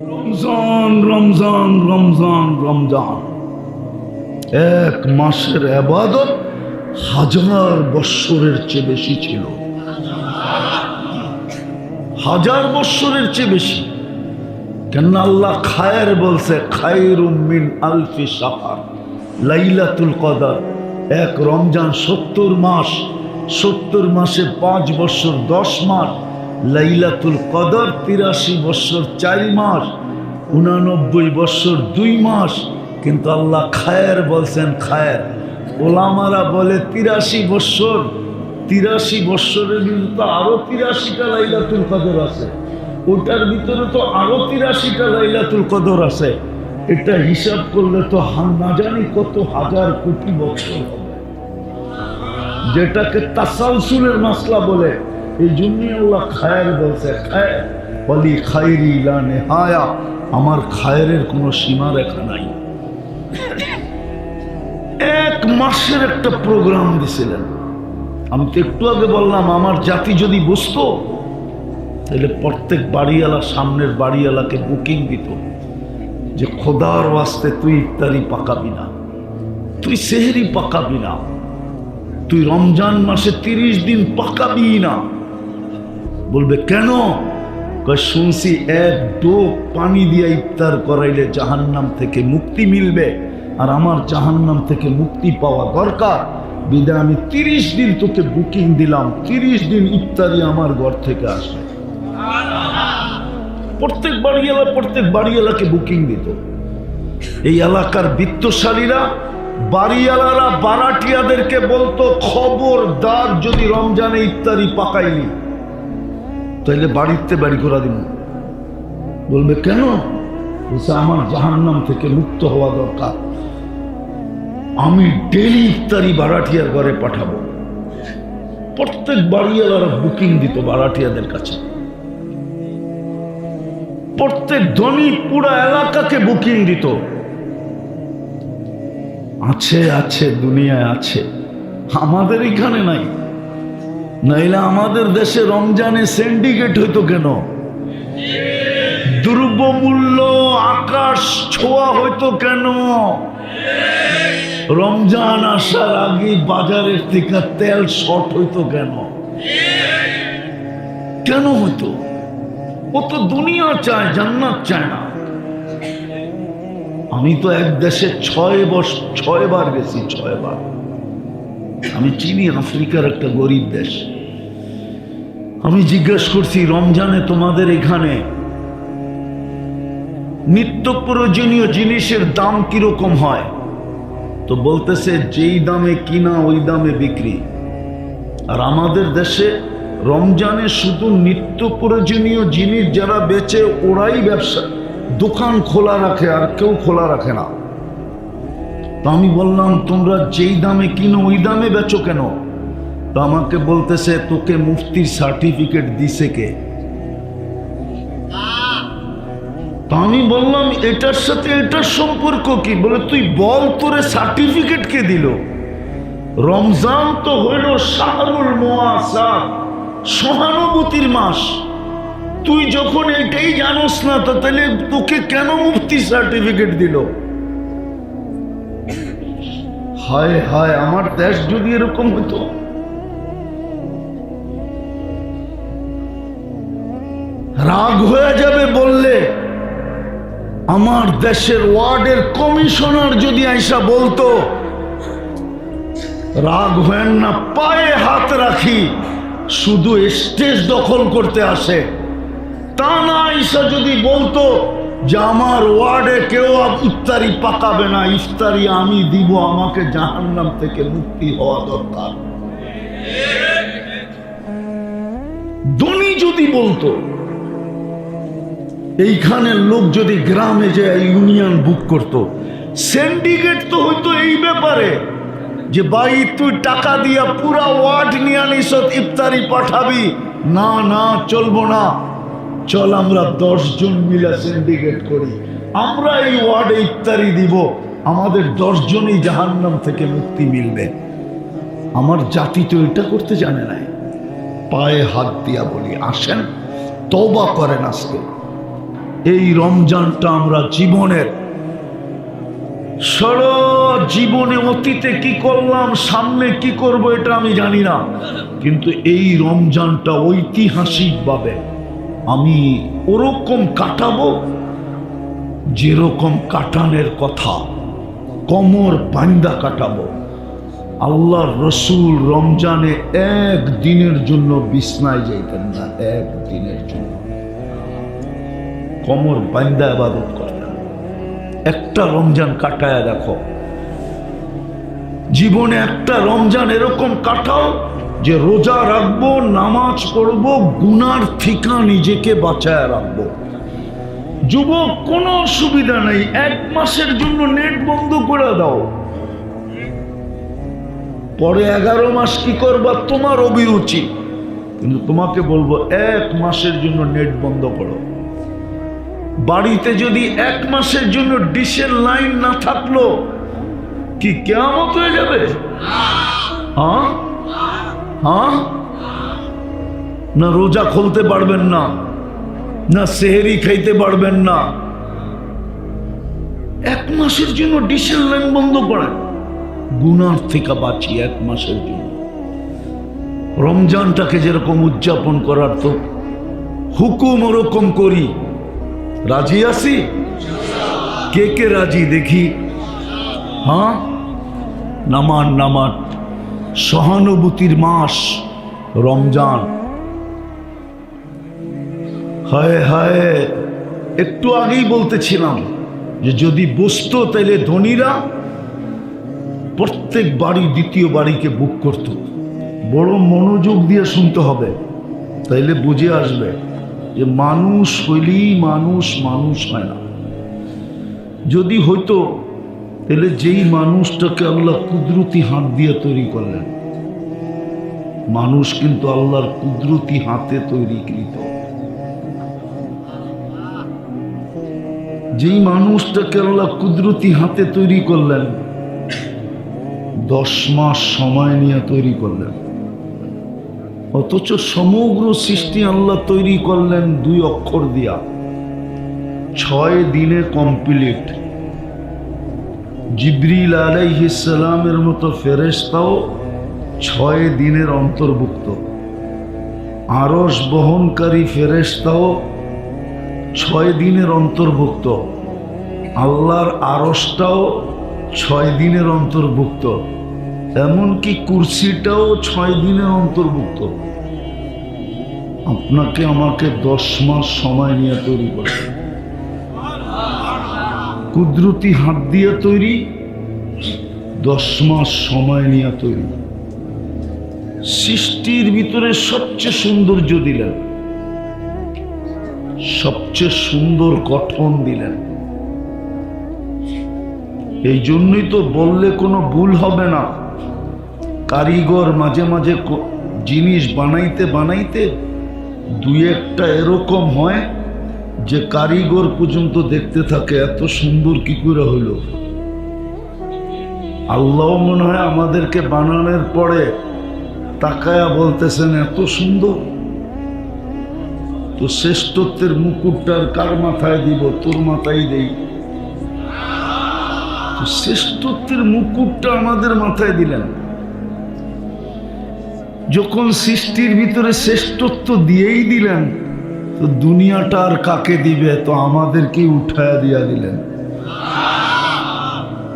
রমজান রমজান রমজান রমজান এক মাসের ইবাদত হাজার বৎসরের চেয়ে বেশি ছিল। হাজার বৎসরের চেয়ে বেশি। কেন আল্লাহ খায়ের বলছে, খায়রুম মিন আলফি শাহর। লাইলাতুল কদর এক রমজান 70 মাস, 70 মাসে 5 বছর 10 মাস। লাইলাতুল কদর 83 বছর 4 মাস, 89 বছর 2 মাস। কিন্তু আল্লাহ খায়ের বলছেন খায়ের। ওলামারা বলে 83 বছর, 83 বছরের ভিতরে তো আরো 83টা লাইলাতুল কদর আছে, ওটার ভিতরে তো আরো 83টা লাইলাতুল কদর আছে। এটা হিসাব করলে তো না জানি কত হাজার কোটি বছর হবে, যেটাকে তাসালসুলের মাসলা বলে। এই জন্যই আল্লাহ খায়ের বলছে, খায়ের বলি খায়রি লা নেহায়া, আমার খায়েরের কোনো সীমা রেখা নাই। এক মাসের একটা প্রোগ্রাম দিছিলেন। আমি তো একটু আগে বললাম, আমার জাতি যদি বুঝতো তাহলে প্রত্যেক বাড়িওয়ালা সামনের বাড়িওয়ালাকে বুকিং দিত যে খোদার ওয়াস্তে তুই ইফতারি পাকাবি না, তুই সেহরি পাকাবি না, তুই রমজান মাসে 30 দিন পাকাবি না। বলবে কেন? শুনছি এক ডোক পানি দিয়ে ইফতার করাইলে জাহান্নাম থেকে মুক্তি মিলবে, আর আমার জাহান্নাম থেকে মুক্তি পাওয়া দরকার। বিদায় আমি 30 দিন তোকে বুকিং দিলাম, 30 দিন ইফতারি আমার ঘর থেকে আসবে। প্রত্যেক বাড়িওয়ালাকে বুকিং দিত। এই এলাকার বিত্তশালীরা, বাড়িওয়ালারা বারাটিয়াদেরকে বলতো, খবরদার যদি রমজানে ইফতারি পাকাইলি তাইলে বাড়িতে বাড়ি করে দিব। বলবে কেন? বলছে আমার জাহান্নাম থেকে মুক্ত হওয়া দরকার, আমি ডেলি ইফতারি বারাটিয়ার ঘরে পাঠাবো। প্রত্যেক বাড়িওয়ালারা বুকিং দিত বারাটিয়াদের কাছে। প্রত্যেক ধনী পুরা এলাকাকে বুকিং দিত। আছে আছে, দুনিয়ায় আছে, আমাদের এখানে নাই। নাইলে আমাদের দেশে রমজানে সিন্ডিকেট হইতো কেন? দ্রব্যমূল্য আকাশ ছোঁয়া হইতো কেন? রমজান আসার আগে বাজারের থেকে তেল শর্ট হইতো কেন? কেন হইতো? ও তো দুনিয়া চায়, জান্নাত চায় না। আমি তো এক দেশে 6 বার গেছি, 6 বার। আমি চিনি আফ্রিকার একটা গরিব দেশ। আমি জিজ্ঞেস করছি, রমজানে তোমাদের এখানে নিত্য প্রয়োজনীয় জিনিসের দাম কিরকম হয়? তো বলতেছে যেই দামে কিনা ওই দামে বিক্রি। আর আমাদের দেশে রমজানে শুধু নিত্য প্রয়োজনীয় জিনিস যারা বেচে ওরাই ব্যবসা দোকান খোলা রাখে, আর কেউ খোলা রাখে না। তো আমি বললাম, তোমরা যেই দামে কিনো ওই দামে বেচো কেন? তো আমাকে বলতেছে, তোকে মুফতির সার্টিফিকেট দিছে কে? তো আমি বললাম, এটার সাথে এটার সম্পর্ক কি? বলে তুই বল, তোরে সার্টিফিকেট কে দিল? রমজান তো হইল শাহরুল মুআসাত, সহানুভূতির মাস। তুই যখন এটাই জানোস না, তো তাহলে তোকে কেন মুফতি সার্টিফিকেট দিল? হায় হায়, আমার দেশ যদি এরকম হতো। রাগ হয়ে যাবে বললে। আমার দেশের ওয়ার্ডের কমিশনার যদি আইসা বলতো, রাগ হয়েন না, পায়ে হাত রাখি, শুধু স্টেজ দখল করতে আসে, তা না আইসা যদি বলতো যে আমার ওয়ার্ডে কেউ ইফতারি পাকাবে না, ইফতারি আমি দিব, আমাকে জাহান্নাম থেকে মুক্তি হওয়া দরকার। ধনী যদি বলতো, এইখানের লোক যদি গ্রামে যে ইউনিয়ন বুক করত, সিন্ডিকেট তো হইতো এই ব্যাপারে যে ভাই তুই টাকা দিয়া পুরা ওয়ার্ড নিয়ে আনিস, ইফতারি পাঠাবি না, না চলবো না, চল আমরা 10 জন মিলে সিন্ডিকেট করি, আমরা এই ওয়ার্ডে ইফতারি দিব, আমাদের 10 জনই জাহান্নাম থেকে মুক্তি মিলবে। আমার জাতি তো এটা করতে জানে না। পায়ে হাত দিয়া বলি, আসেন তওবা করেন, আজকে এই রমজানটা আমরা জীবনের সারা জীবনে অতীতে কি করলাম, সামনে কি করব এটা আমি জানি না, কিন্তু এই রমজানটা ঐতিহাসিকভাবে আমি ওরকম কাটাবো যেরকম কাটানের কথা, কমর বান্দা কাটাবো। আল্লাহর রসুল রমজানে একদিনের জন্য বিছনায় যাইতেন না, একদিনের জন্য কমর বান্দা ইবাদত করতেন। একটা রমজান কাটায় দেখো, জীবনে একটা রমজান এরকম কাটাও যে রোজা রাখবো, নামাজ পড়বো, গুনার থেকে নিজেকে বাঁচায় রাখবো। যুবক, কোনো অসুবিধা নেই, 1 মাসের জন্য নেট বন্ধ করে দাও, পরে 11 মাস কি করবা তোমার অভিরুচি, কিন্তু তোমাকে বলবো 1 মাসের জন্য নেট বন্ধ করো। বাড়িতে যদি 1 মাসের জন্য ডিশের লাইন না থাকলো কি কিয়ামত হয়ে যাবে? হ্যাঁ হ্যাঁ, না রোজা খুলতে পারবেন না, না সেহরি খাইতে পারবেন না। 1 মাসের জন্য ডিশের লাইন বন্ধ করেন, গুনার থেকে বাঁচি 1 মাসের জন্য। রমজানটাকে যেরকম উদযাপন করার তো হুকুম ওরকম করি। রাজি আছি? কে কে রাজি দেখি? হ্যাঁ, নামান নামান। সহানুভূতির মাস রমজান। হায় হায়, একটু আগেই বলতেছিলাম যে যদি বসতো তাহলে ধনীরা প্রত্যেক বাড়ি দ্বিতীয় বাড়িকে বুক করত। বড় মনোযোগ দিয়ে শুনতে হবে, তাইলে বুঝে আসবে যে মানুষ হইলেই মানুষ মানুষ হয় না। যদি হইতো তাহলে যেই মানুষটাকে আল্লাহ কুদরতি হাত দিয়ে তৈরি করলেন, মানুষ কিন্তু আল্লাহর কুদরতি হাতে তৈরিকৃত। যেই মানুষটাকে আল্লাহ কুদরতি হাতে তৈরি করলেন, 10 মাস সময় নিয়ে তৈরি করলেন, অথচ সমগ্র সৃষ্টি আল্লাহ তৈরি করলেন 2 অক্ষর দিয়া, 6 দিনে কমপ্লিট। জিবরিল আলাইহিস সালামের মতো ফেরেশতাও 6 দিনের অন্তর্ভুক্ত। আরশ বহনকারী ফেরেশতাও 6 দিনের অন্তর্ভুক্ত। আল্লাহর আরশটাও 6 দিনের অন্তর্ভুক্ত। এমনকি কুরসিটাও 6 দিনের অন্তর্ভুক্ত। আপনাকে আমাকে 10 মাস সময় নিয়ে তৈরি করে, কুদরতি হাত দিয়ে তৈরি, 10 মাস সময় নিয়ে তৈরি। সৃষ্টির ভিতরে সবচেয়ে সৌন্দর্য দিলেন, সবচেয়ে সুন্দর গঠন দিলেন। এই জন্যই তো বললে কোনো ভুল হবে না, কারিগর মাঝে মাঝে জিনিস বানাইতে বানাইতে 2-1টা এরকম হয় যে কারিগর পর্যন্ত দেখতে থাকে এত সুন্দর কি করে হইল। আল্লাহ মনে হয় আমাদেরকে বানানোর পরে তাকায়া বলতেছেন এত সুন্দর। তো শ্রেষ্ঠত্বের মুকুটটার কার মাথায় দিব? তোর মাথায় দেই। তো শ্রেষ্ঠত্বের মুকুটটা আমাদের মাথায় দিলেন। যখন সৃষ্টির ভিতরে শ্রেষ্ঠত্ব দিয়েই দিলেন, তো দুনিয়াটা আর কাকে দিবে? তো আমাদেরকে উঠায়া দিয়া দিলেন।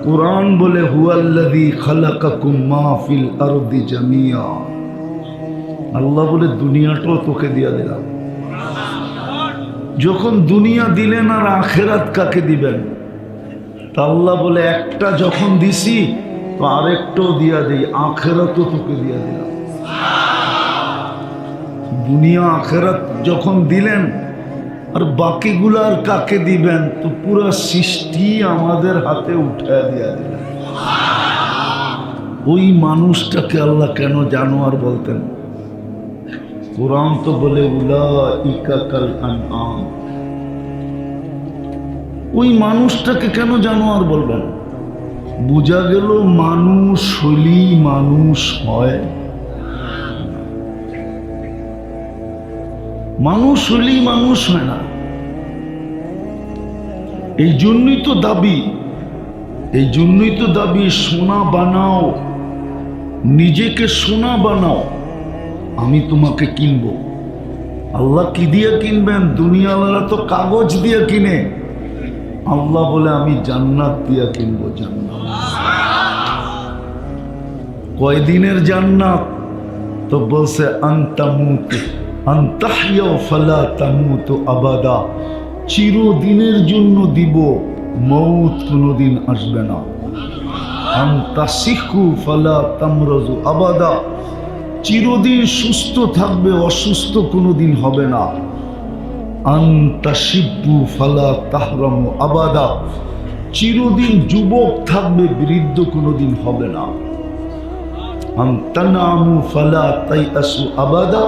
কোরআন বলে হুয়াল্লাযী খালাকাকুম মা ফিল আরদি জামিয়া। আল্লাহ বলে দুনিয়াটাও তোকে দিয়া দিলাম। যখন দুনিয়া দিলেন আর আখেরাত কাকে দিবেন? তা আল্লাহ বলে একটা যখন দিছি তো আরেকটাও দিয়া দিই, আখেরাতও তোকে দিয়া দিলাম। দুনিয়া আখেরাত যখন দিলেন আর বাকিগুলো আর কাকে দিবেন? তো পুরো সৃষ্টি আমাদের হাতে উঠায় দিয়া দিলেন। ওই মানুষটাকে আল্লাহ কেন জানোয়ার বলতেন? কোরআন তো বলে উলাইকা কাল আনআম। ওই মানুষটাকে কেন জানোয়ার বলবেন? বোঝা গেল মানুষ হলেই মানুষ হয়, মানুষ হলেই মানুষ হয় না। এই জন্যই তো দাবি, এই জন্যই তো দাবি সোনা বানাও, নিজেকে সোনা বানাও, আমি তোমাকে কিনবো। আল্লাহ কি দিয়ে কিনবেন? দুনিয়াওয়ালা তো কাগজ দিয়ে কিনে, আল্লাহ বলে আমি জান্নাত দিয়ে কিনবো। জান্নাত কয়দিনের জান্নাত? তো বলছে আনতামুতু আনতাহইয়া ফালা তামুতু আবাদা, চিরদিনের জন্য দিব, মৌত কোনোদিন আসবে না। আনতাসিহু ফালা তামরাজু আবাদা, চিরদিন সুস্থ থাকবে, অসুস্থ কোনোদিন হবে না। আনতাশিব্বু ফালা তাহরামু আবাদা, চিরদিন যুবক থাকবে, বৃদ্ধ কোনোদিন হবে না। আনতানামু ফালা তাইয়াসু আবাদা,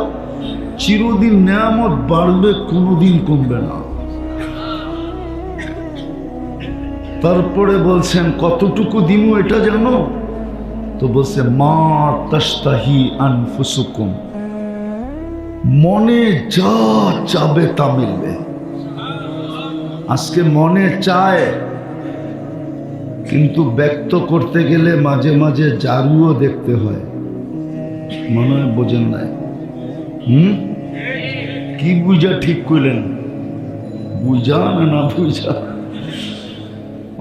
চিরদিন নেয়ামত বাড়বে, কোনোদিন কমবে না। তারপরে বলছেন কতটুকু দিমু এটা জানো? তো বলছে মা তাশতাহি আনফুসুকুম, মনে যা চাবে তা মিলবে। আজকে মনে চায়, কিন্তু ব্যক্ত করতে গেলে মাঝে মাঝে জারুও দেখতে হয়। মনে হয় বোঝেন নাই? কি বুঝা ঠিক করলেন? বুঝা না বুঝা?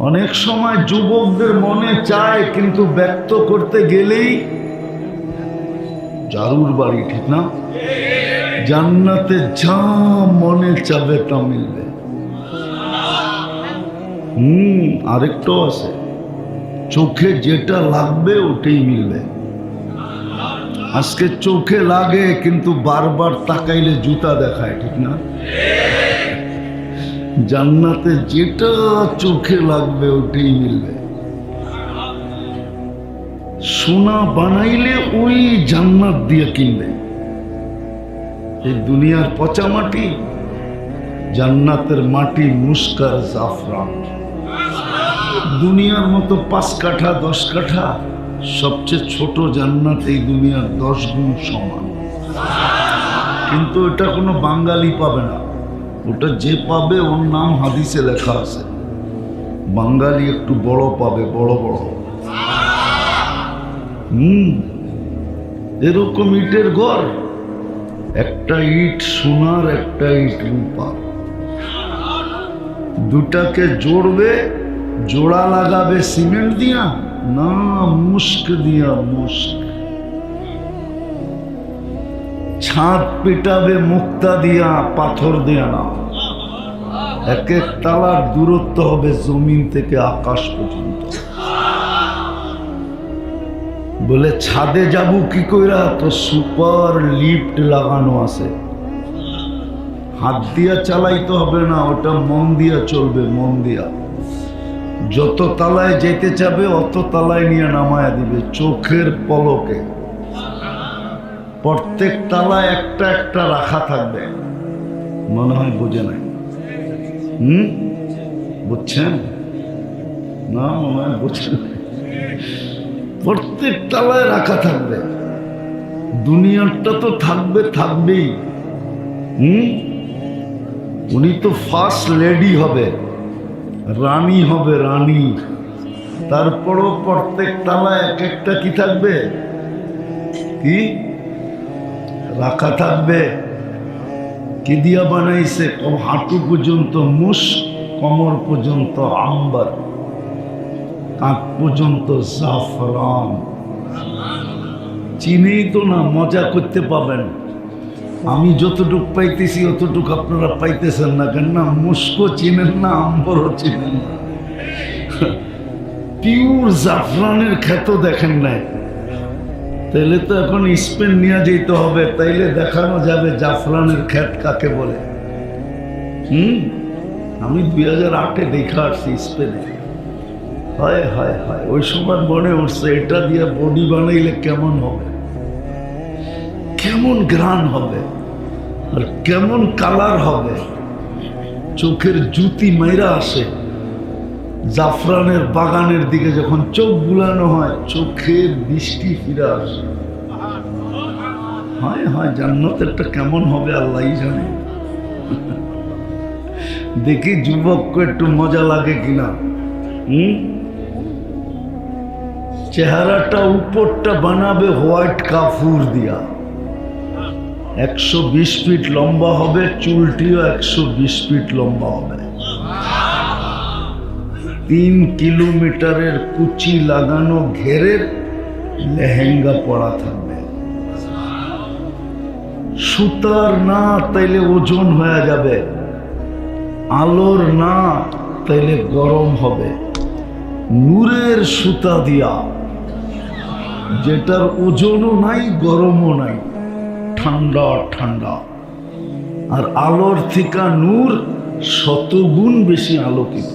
অনেক সময় যুবকদের মনে চায়, কিন্তু ব্যক্ত করতে গেলেই জারুর বাড়ি, ঠিক না? জান্নাতে যা মনে চাবে তা মিলবে। আরেকটাও আছে, চোখে যেটা লাগবে ওটাই মিলবে। আজকে চোখে লাগে, কিন্তু বারবার তাকাইলে জুতা দেখায়, ঠিক না? জান্নাতে যেটা চোখে লাগবে ওটাই মিলবে। সোনা বানাইলে ওই জান্নাত দিয়ে কিনবে। এই দুনিয়ার পচা মাটি, জান্নাতের মাটি মুস্কার জাফরান। দুনিয়ার মতো 5 কাঠা 10 কাঠা, সবচেয়ে ছোট জান্নাত এই দুনিয়ার 10 গুণ সমান। কিন্তু এটা কোনো বাঙালি পাবে না, ওটা যে পাবে ওর নাম হাদিসে লেখা আছে। বাঙালি একটু বড় পাবে, বড় বড়। এরকম ইটের ঘর, একটা ইট সোনার, একটা ইট রূপা। দুটাকে জোড়বে, জোড়া লাগাবে সিমেন্ট দিয়া না মুস্ক দিয়া, মুস্ক। ছাদ পেটাবে মুক্তা দিয়া, পাথর দিয়া না। এক এক তালার দূরত্ব হবে জমিন থেকে আকাশ পর্যন্ত। বলে ছাদে যাব কি কইরা? তো সুপার লিফট লাগানো আছে, হাত দিয়া চালাইতে হবে না, ওটা মন দিয়া চলবে, মন দিয়া। যত তালায় যেতে চাবে অত তালায় নিয়ে নামায়া দিবে চোখের পলকে। প্রত্যেক তালায় একটা একটা রাখা থাকবে। মনে হয় বোঝে নাই? বুঝছেন না? মনে হয় বুঝছেন। প্রত্যেক তালায় রাখা থাকবে। দুনিয়াটা তো থাকবে, থাকবেই। উনি তো ফার্স্ট লেডি হবে, রানী হবে, রানী। তারপরও প্রত্যেক তালায় এক একটা কি থাকবে? কি রাখা থাকবে? কি দিয়া বানাইছে? হাঁটু পর্যন্ত মুস্ক, কোমর পর্যন্ত আম্বার, কাঁধ পর্যন্ত জাফরান। চিনেই তো না, মজা করতে পাবেন। আমি যতটুকু পাইতেছি অতটুকু আপনারা পাইতেছেন না। কেন না? মুস্কও চিনেন না, আম্বরও চিনেন না। পিওর জাফরানের খ্যাত দেখেন নাই? তাইলে তো এখন স্পেন নিয়ে যেতে হবে, তাইলে দেখানো যাবে জাফরানের খ্যাত কাকে বলে। আমি 2008-এ দেখা আসছি স্পেনে। হায় হায় হায়, ওই সময় মনে উঠছে এটা দিয়ে বডি বানাইলে কেমন হবে, কেমন ঘ্রাণ হবে, আর কেমন কালার হবে। চোখের জুতি মাইরা আসে। জাফরানের বাগানের দিকে যখন চোখ বুলানো হয়, চোখের দৃষ্টি ফিরে আসে। হায় হায়, জান্নাতেরটা কেমন হবে আল্লাহই জানে। দেখি যুবককে একটু মজা লাগে কিনা। চেহারাটা উপরটা বানাবে হোয়াইট কাফুর দিয়া, 120 ফিট লম্বা হবে, চুলটিও 120 ফিট লম্বা হবে, 3 কিলোমিটারের কুচি লাগানো ঘেরের লেহেঙ্গা পরা থাকবে। সুতার না, তাইলে ওজন হয়ে যাবে, আলোর না, তাইলে গরম হবে, নূরের সুতা দিয়া, যেটার ওজনও নাই গরমও নাই, ঠান্ডা ঠান্ডা। আর আলোর থেকে নূর 100 গুণ বেশি আলোকিত।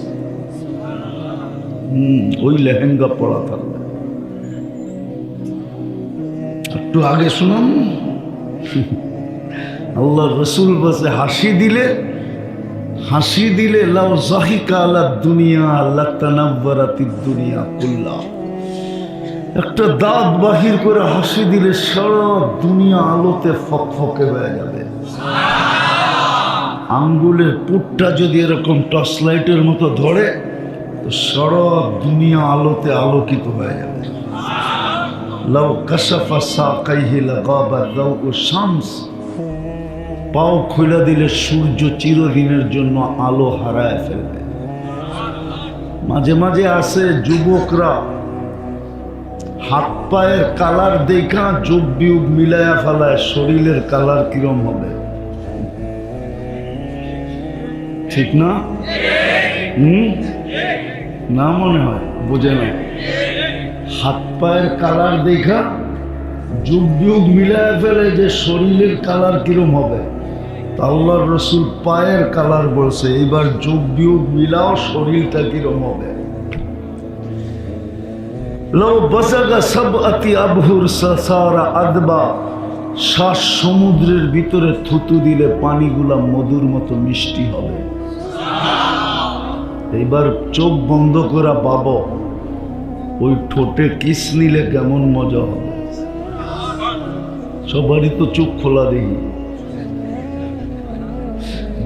ওই লেহেঙ্গা পরা থাকবে। একটু আগে শুনুন, আল্লাহ রসুল বসে হাসি দিলে লাউ জাহিকা আলা দুনিয়া লাতানাব্বারাতিদ দুনিয়া কুল্লা। একটা দাঁত বাহির করে হাসি দিলে সারা দুনিয়া আলোতে ফকফকে হয়ে যাবে। আঙ্গুলের পুটটা যদি এরকম টর্চ লাইটের মতো ধরে তো সারা দুনিয়া আলোতে আলোকিত হয়ে যাবে। লাউ কাশাফা সাকাইহি লাগাবা দাউ শামস। পাও খুলে দিলে সূর্য চিরদিনের জন্য আলো হারায় ফেলবে। মাঝে মাঝে আসে যুবকরা হাত পায়ের কালার দেখা যোগ বিয়োগ মিলায়া ফেলায়, শরীরের কালার কিরম হবে, ঠিক না? না মনে হয় বোঝে না। হাত পায়ের কালার দেখা যোগ বিয়োগ মিলায়া ফেলে যে শরীরের কালার কিরম হবে। আল্লাহর রসুল পায়ের কালার বলছে, এবার যোগ বিয়োগ মিলাও শরীরটা কিরম হবে। লাউ বাসাগা সাবআতি আবহুর সাসারা আদবা। শ্বাস সমুদ্রের ভিতরে থুতু দিলে পানিগুলা মধুর মতো মিষ্টি হবে। এবার চোখ বন্ধ করা পাবো ওই ঠোঁটে কিস নিলে কেমন মজা হবে। সবারই তো চোখ খোলা দেখি,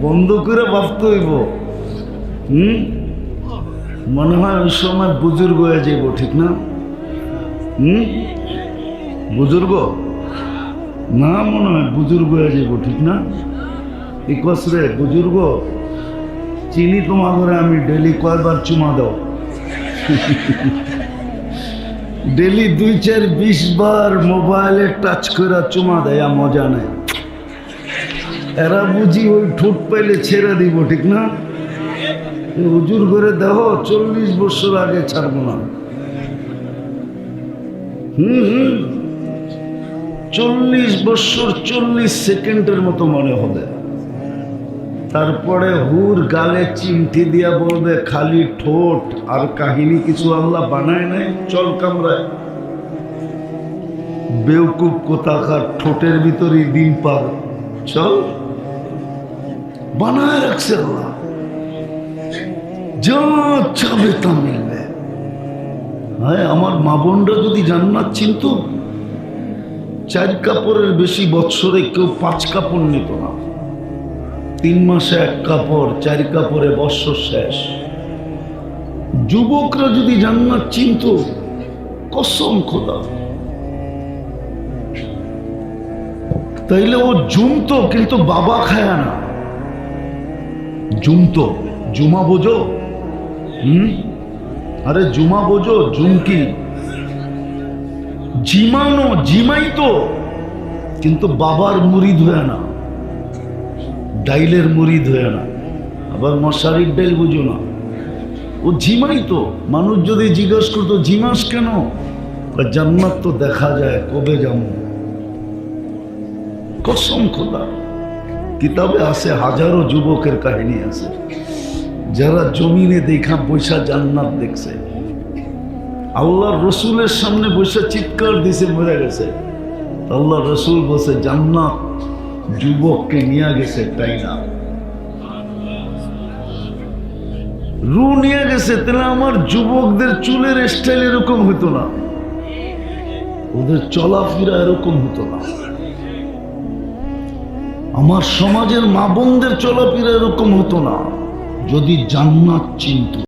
বন্ধ করে ভাবতে হইব। মনে হয় ওই সময় বুজুর্গ হয়ে যাইব, ঠিক না? বুজুর্গ না, মনে হয় বুজুর্গ হয়ে যাইব, ঠিক না? ইকস রে বুজুর্গ, চিনি তোমার ঘরে আমি ডেলি কয়বার চুমা দাও? ডেলি 2, 4, 20 বার মোবাইলে টাচ করে চুমা দেয়, মজা নেই। এরা বুঝি ওই ঠোঁট পাইলে ছেড়ে দিব, ঠিক না? হুজুর করে দেখো 40 বছর আগে ছাড়বো না। 40 বছর 40 সেকেন্ডের মতো মনে হবে। তারপরে হুর গালে চিমটি দিয়া বলবে খালি ঠোঁট, আর কাহিনী কিছু আল্লাহ বানায় নাই। চল কামরায়, বেউকুব কোথাকার, ঠোঁটের ভিতরে দিন পার। চল, বানায় রাখছে আল্লাহ, যা চাবে তা মিলবে। হ্যাঁ, আমার মা বোনরা যদি জান্নাত চিনত, 4 কাপড়ের বেশি বৎসরে কেউ 5 কাপড় নিত না। 3 মাসে 1 কাপড়, 4 কাপড়ে বৎসর শেষ। যুবকরা যদি জান্নাত চিনত, কসম খোদা, তাইলে ও জুমতো, কিন্তু বাবা খায় না। জুমতো, জুমা বোঝো? আরে জুমা বোঝো? জুমকি জিমানো, জিমাইতো, কিন্তু বাবার মুরিদ হয়ে না, ডাইলের মুরিদ হয়ে না। আবার মশারির ডাইল বুঝো না, ও ঝিমাইতো। মানুষ যদি জিজ্ঞাসা করতো ঝিমাস কেন, জান্নাত তো দেখা যায়, কবে যাবো? কসম খোদা, কিতাবে আছে, হাজারো যুবকের কাহিনী আছে যারা জমিনে দেখা বৈশা জান্নাত দেখছে। আল্লাহর রসুলের সামনে বৈশা চিৎকার দিছে, মরে গেছে। আল্লাহ রসুল বসে জান্নাত যুবককে নিয়ে গেছে, তাই না? রু নিয়ে গেছে। তাহলে আমার যুবকদের চুলের স্টাইল এরকম হতো না, ওদের চলাফেরা এরকম হতো না। আমার সমাজের মা বোনদের চলাফেরা এরকম হতো না। যদি জান্নাত চিনত।